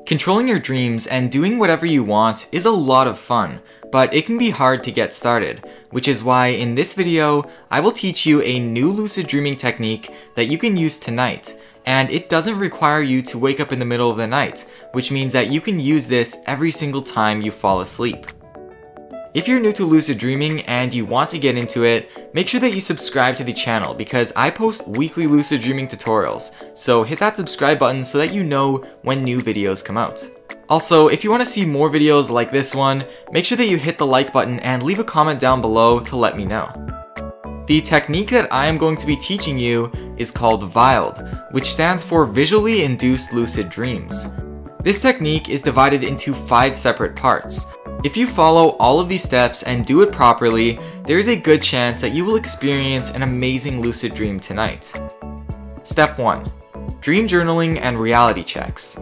Controlling your dreams and doing whatever you want is a lot of fun, but it can be hard to get started, which is why in this video, I will teach you a new lucid dreaming technique that you can use tonight, and it doesn't require you to wake up in the middle of the night, which means that you can use this every single time you fall asleep. If you're new to lucid dreaming and you want to get into it, make sure that you subscribe to the channel because I post weekly lucid dreaming tutorials, so hit that subscribe button so that you know when new videos come out. Also, if you want to see more videos like this one, make sure that you hit the like button and leave a comment down below to let me know. The technique that I am going to be teaching you is called VILD, which stands for Visually Induced Lucid Dreams. This technique is divided into 5 separate parts. If you follow all of these steps and do it properly, there is a good chance that you will experience an amazing lucid dream tonight. Step 1. Dream journaling and reality checks.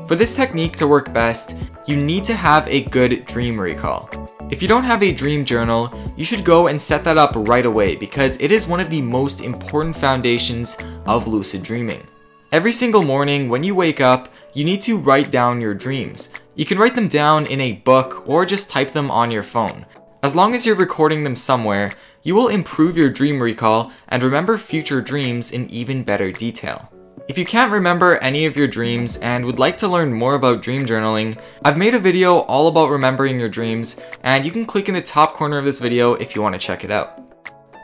For this technique to work best, you need to have a good dream recall. If you don't have a dream journal, you should go and set that up right away because it is one of the most important foundations of lucid dreaming. Every single morning when you wake up, you need to write down your dreams. You can write them down in a book or just type them on your phone. As long as you're recording them somewhere, you will improve your dream recall and remember future dreams in even better detail. If you can't remember any of your dreams and would like to learn more about dream journaling, I've made a video all about remembering your dreams, and you can click in the top corner of this video if you want to check it out.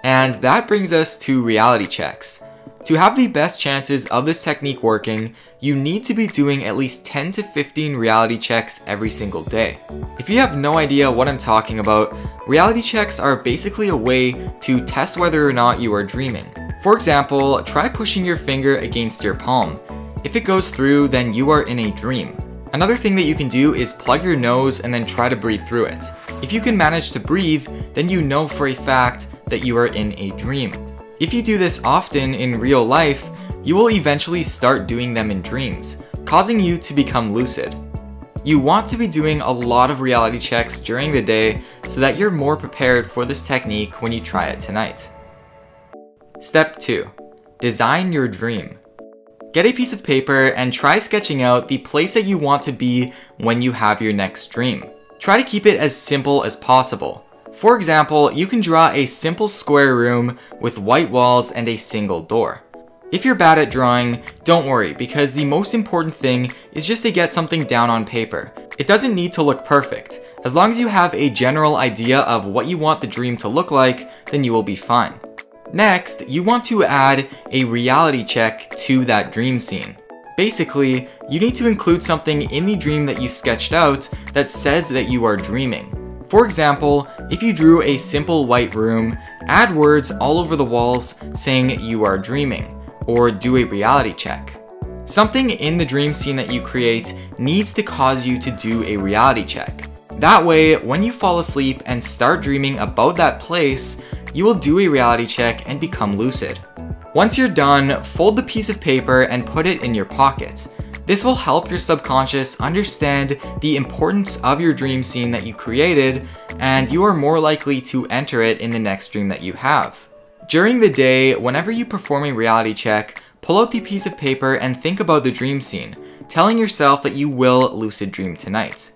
And that brings us to reality checks. To have the best chances of this technique working, you need to be doing at least 10 to 15 reality checks every single day. If you have no idea what I'm talking about, reality checks are basically a way to test whether or not you are dreaming. For example, try pushing your finger against your palm. If it goes through, then you are in a dream. Another thing that you can do is plug your nose and then try to breathe through it. If you can manage to breathe, then you know for a fact that you are in a dream. If you do this often in real life, you will eventually start doing them in dreams, causing you to become lucid. You want to be doing a lot of reality checks during the day so that you're more prepared for this technique when you try it tonight. Step 2. Design your dream. Get a piece of paper and try sketching out the place that you want to be when you have your next dream. Try to keep it as simple as possible. For example, you can draw a simple square room with white walls and a single door. If you're bad at drawing, don't worry because the most important thing is just to get something down on paper. It doesn't need to look perfect. As long as you have a general idea of what you want the dream to look like, then you will be fine. Next, you want to add a reality check to that dream scene. Basically, you need to include something in the dream that you sketched out that says that you are dreaming. For example, if you drew a simple white room, add words all over the walls saying you are dreaming, or do a reality check. Something in the dream scene that you create needs to cause you to do a reality check. That way, when you fall asleep and start dreaming about that place, you will do a reality check and become lucid. Once you're done, fold the piece of paper and put it in your pocket. This will help your subconscious understand the importance of your dream scene that you created, and you are more likely to enter it in the next dream that you have. During the day, whenever you perform a reality check, pull out the piece of paper and think about the dream scene, telling yourself that you will lucid dream tonight.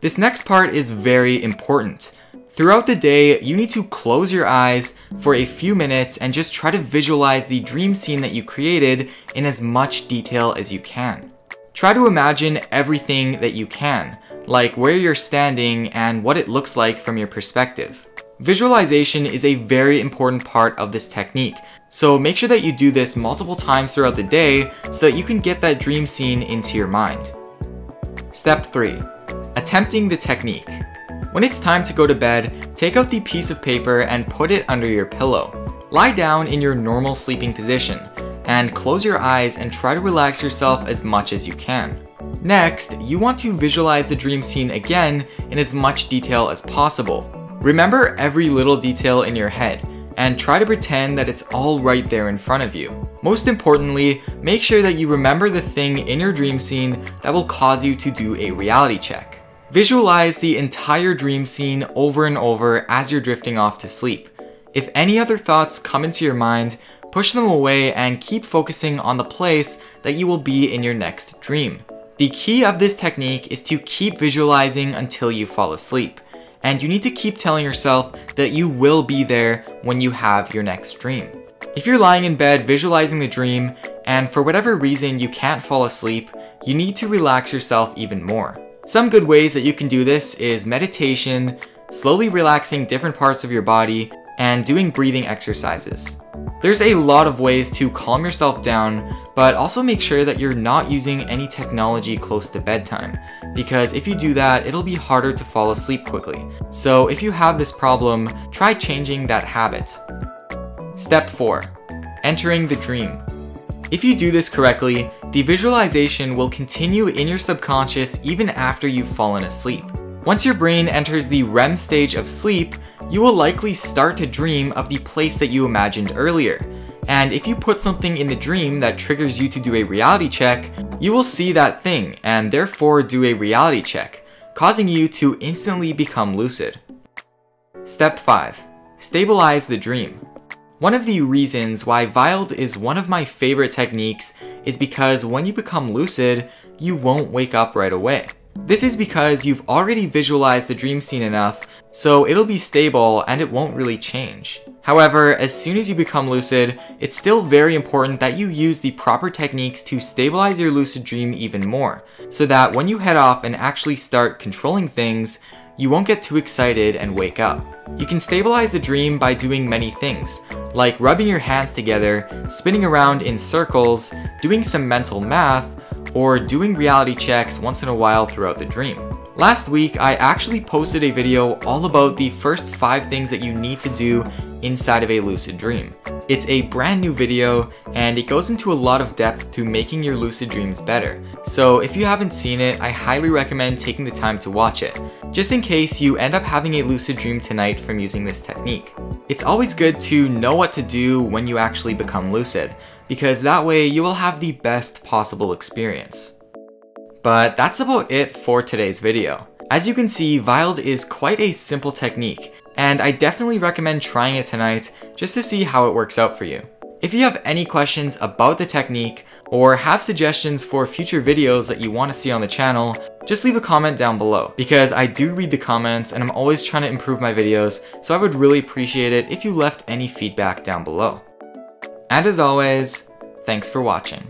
This next part is very important. Throughout the day, you need to close your eyes for a few minutes and just try to visualize the dream scene that you created in as much detail as you can. Try to imagine everything that you can, like where you're standing and what it looks like from your perspective. Visualization is a very important part of this technique, so make sure that you do this multiple times throughout the day so that you can get that dream scene into your mind. Step 3. Attempting the technique. When it's time to go to bed, take out the piece of paper and put it under your pillow. Lie down in your normal sleeping position and close your eyes and try to relax yourself as much as you can. Next, you want to visualize the dream scene again in as much detail as possible. Remember every little detail in your head and try to pretend that it's all right there in front of you. Most importantly, make sure that you remember the thing in your dream scene that will cause you to do a reality check. Visualize the entire dream scene over and over as you're drifting off to sleep. If any other thoughts come into your mind, push them away and keep focusing on the place that you will be in your next dream. The key of this technique is to keep visualizing until you fall asleep, and you need to keep telling yourself that you will be there when you have your next dream. If you're lying in bed visualizing the dream, and for whatever reason you can't fall asleep, you need to relax yourself even more. Some good ways that you can do this is meditation, slowly relaxing different parts of your body, and doing breathing exercises. There's a lot of ways to calm yourself down, but also make sure that you're not using any technology close to bedtime, because if you do that, it'll be harder to fall asleep quickly. So if you have this problem, try changing that habit. Step 4. Entering the dream. If you do this correctly, the visualization will continue in your subconscious even after you've fallen asleep. Once your brain enters the REM stage of sleep, you will likely start to dream of the place that you imagined earlier. And if you put something in the dream that triggers you to do a reality check, you will see that thing and therefore do a reality check, causing you to instantly become lucid. Step 5. Stabilize the dream. One of the reasons why VILD is one of my favorite techniques is because when you become lucid, you won't wake up right away. This is because you've already visualized the dream scene enough, so it'll be stable and it won't really change. However, as soon as you become lucid, it's still very important that you use the proper techniques to stabilize your lucid dream even more, so that when you head off and actually start controlling things, you won't get too excited and wake up. You can stabilize the dream by doing many things, like rubbing your hands together, spinning around in circles, doing some mental math, or doing reality checks once in a while throughout the dream. Last week, I actually posted a video all about the first 5 things that you need to do inside of a lucid dream. It's a brand new video, and it goes into a lot of depth to making your lucid dreams better. So if you haven't seen it, I highly recommend taking the time to watch it, just in case you end up having a lucid dream tonight from using this technique. It's always good to know what to do when you actually become lucid, because that way you will have the best possible experience. But that's about it for today's video. As you can see, VILD is quite a simple technique, and I definitely recommend trying it tonight just to see how it works out for you. If you have any questions about the technique, or have suggestions for future videos that you want to see on the channel, just leave a comment down below, because I do read the comments and I'm always trying to improve my videos, so I would really appreciate it if you left any feedback down below. And as always, thanks for watching.